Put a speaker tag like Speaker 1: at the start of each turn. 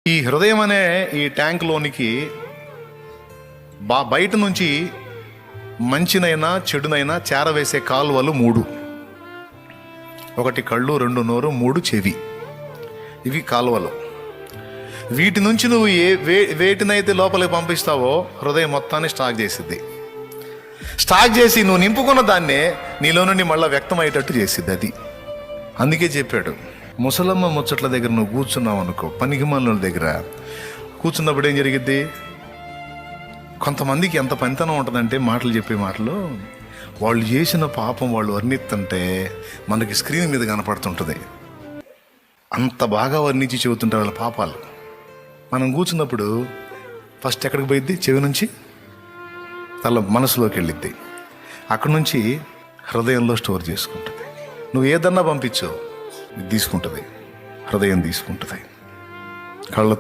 Speaker 1: ఈ హృదయం అనే ఈ ట్యాంక్లోనికి బయట నుంచి మంచినైనా చెడునైనా చేరవేసే కాలువలు 3. ఒకటి కళ్ళు, 2 నోరు, 3 చెవి. ఇవి కాలువలు. వీటి నుంచి నువ్వు వేటినైతే లోపలికి పంపిస్తావో హృదయం మొత్తాన్ని స్టాక్ చేసి నువ్వు నింపుకున్న దాన్నే నీలో నుండి మళ్ళీ వ్యక్తమయ్యేటట్టు చేసిద్ది అది. అందుకే చెప్పాడు, ముసలమ్మ ముచ్చట్ల దగ్గర నువ్వు కూర్చున్నావు అనుకో, పనికిమాలిన దగ్గర కూర్చున్నప్పుడు ఏం జరిగిద్ది? కొంతమందికి ఎంత పనితనం ఉంటుందంటే మాటలు చెప్పే మాటలు, వాళ్ళు చేసిన పాపం వాళ్ళు వర్ణిస్తుంటే మనకి స్క్రీన్ మీద కనపడుతుంటుంది. అంత బాగా వర్ణించి చెబుతుంటారు వాళ్ళ పాపాలు. మనం కూర్చున్నప్పుడు ఫస్ట్ ఎక్కడికి పోయిద్ది? చెవి నుంచి తల మనసులోకి వెళ్ళిద్ది. అక్కడి నుంచి హృదయంలో స్టోర్ చేసుకుంటుంది. నువ్వు ఏదన్నా పంపించు, తీసుకుంటుంది, హృదయం తీసుకుంటుంది. కళ్ళ